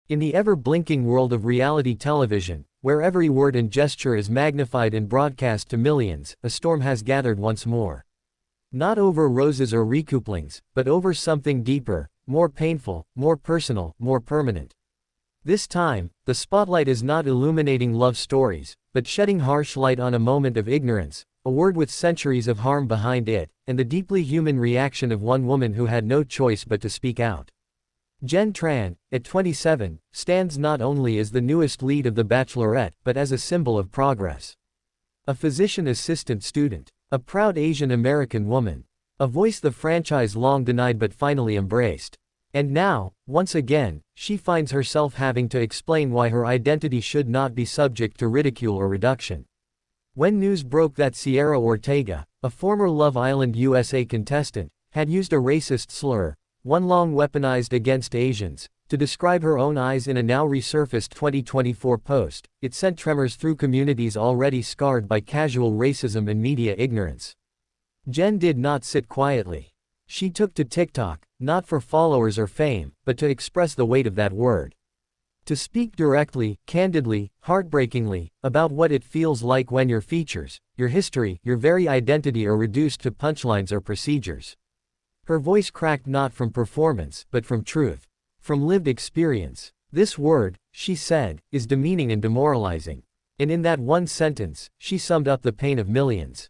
In the ever-blinking world of reality television, where every word and gesture is magnified and broadcast to millions, a storm has gathered once more. Not over roses or recouplings, but over something deeper, more painful, more personal, more permanent. This time, the spotlight is not illuminating love stories, but shedding harsh light on a moment of ignorance, a word with centuries of harm behind it, and the deeply human reaction of one woman who had no choice but to speak out. Jenn Tran, at 27, stands not only as the newest lead of The Bachelorette, but as a symbol of progress. A physician assistant student. A proud Asian American woman. A voice the franchise long denied but finally embraced. And now, once again, she finds herself having to explain why her identity should not be subject to ridicule or reduction. When news broke that Sierra Ortega, a former Love Island USA contestant, had used a racist slur, one long weaponized against Asians, to describe her own eyes in a now resurfaced 2024 post, it sent tremors through communities already scarred by casual racism and media ignorance. Jenn did not sit quietly. She took to TikTok, not for followers or fame, but to express the weight of that word. To speak directly, candidly, heartbreakingly, about what it feels like when your features, your history, your very identity are reduced to punchlines or procedures. Her voice cracked not from performance, but from truth. From lived experience. This word, she said, is demeaning and demoralizing. And in that one sentence, she summed up the pain of millions.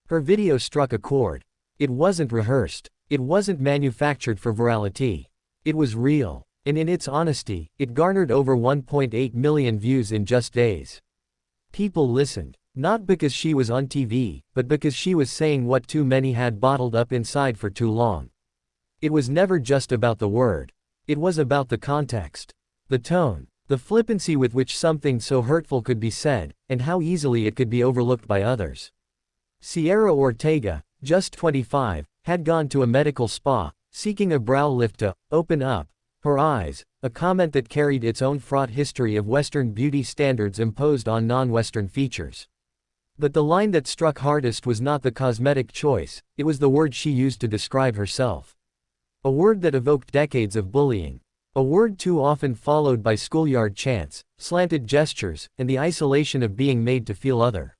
Her video struck a chord. It wasn't rehearsed. It wasn't manufactured for virality. It was real. And in its honesty, it garnered over 1.8 million views in just days. People listened. Not because she was on TV, but because she was saying what too many had bottled up inside for too long. It was never just about the word. It was about the context, the tone, the flippancy with which something so hurtful could be said, and how easily it could be overlooked by others. Sierra Ortega, just 25, had gone to a medical spa, seeking a brow lift to open up her eyes, a comment that carried its own fraught history of Western beauty standards imposed on non-Western features. But the line that struck hardest was not the cosmetic choice, it was the word she used to describe herself. A word that evoked decades of bullying. A word too often followed by schoolyard chants, slanted gestures, and the isolation of being made to feel other.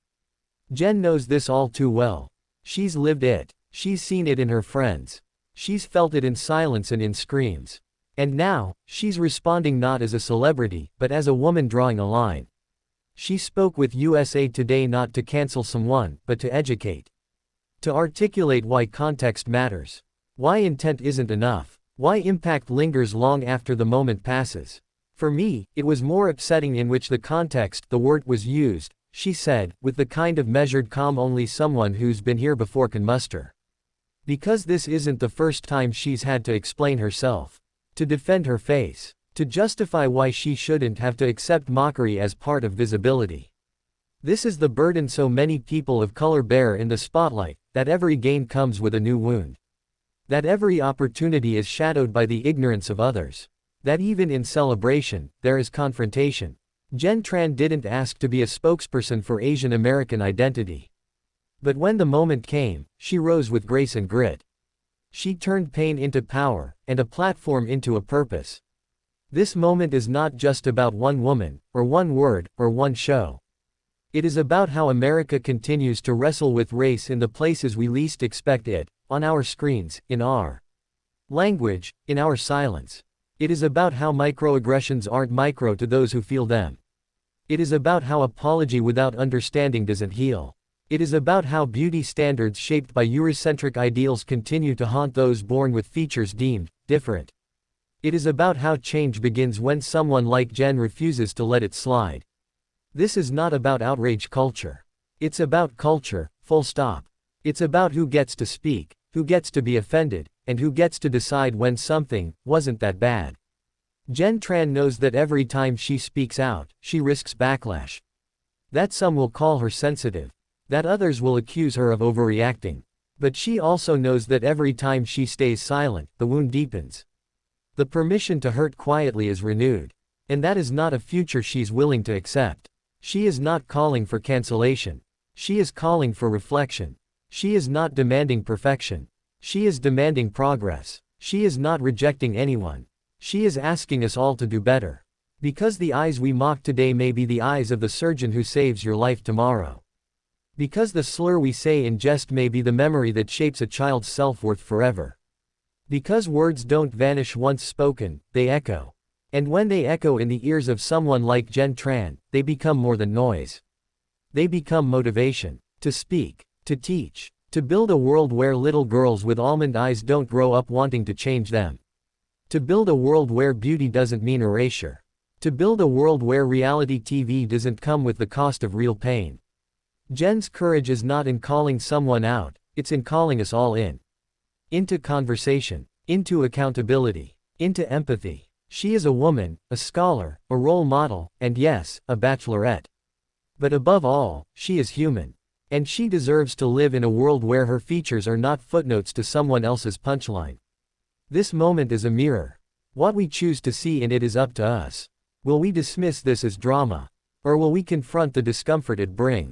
Jenn knows this all too well. She's lived it. She's seen it in her friends. She's felt it in silence and in screams. And now, she's responding not as a celebrity, but as a woman drawing a line. She spoke with USA Today not to cancel someone, but to educate. To articulate why context matters. Why intent isn't enough. Why impact lingers long after the moment passes. For me, it was more upsetting in which the context the word was used, she said, with the kind of measured calm only someone who's been here before can muster. Because this isn't the first time she's had to explain herself. To defend her face. To justify why she shouldn't have to accept mockery as part of visibility. This is the burden so many people of color bear in the spotlight, that every gain comes with a new wound. That every opportunity is shadowed by the ignorance of others. That even in celebration, there is confrontation. Jenn Tran didn't ask to be a spokesperson for Asian American identity. But when the moment came, she rose with grace and grit. She turned pain into power, and a platform into a purpose. This moment is not just about one woman, or one word, or one show. It is about how America continues to wrestle with race in the places we least expect it. On our screens, in our language, in our silence. It is about how microaggressions aren't micro to those who feel them. It is about how apology without understanding doesn't heal. It is about how beauty standards shaped by Eurocentric ideals continue to haunt those born with features deemed different. It is about how change begins when someone like Jenn refuses to let it slide. This is not about outrage culture. It's about culture, full stop. It's about who gets to speak, who gets to be offended, and who gets to decide when something wasn't that bad. Jenn Tran knows that every time she speaks out, she risks backlash. That some will call her sensitive. That others will accuse her of overreacting. But she also knows that every time she stays silent, the wound deepens. The permission to hurt quietly is renewed. And that is not a future she's willing to accept. She is not calling for cancellation. She is calling for reflection. She is not demanding perfection. She is demanding progress. She is not rejecting anyone. She is asking us all to do better. Because the eyes we mock today may be the eyes of the surgeon who saves your life tomorrow. Because the slur we say in jest may be the memory that shapes a child's self-worth forever. Because words don't vanish once spoken, they echo. And when they echo in the ears of someone like Jenn Tran, they become more than noise. They become motivation. To speak. To teach. To build a world where little girls with almond eyes don't grow up wanting to change them. To build a world where beauty doesn't mean erasure. To build a world where reality TV doesn't come with the cost of real pain. Jenn's courage is not in calling someone out, it's in calling us all in. Into conversation. Into accountability. Into empathy. She is a woman, a scholar, a role model, and yes, a bachelorette. But above all, she is human. And she deserves to live in a world where her features are not footnotes to someone else's punchline. This moment is a mirror. What we choose to see in it is up to us. Will we dismiss this as drama? Or will we confront the discomfort it brings?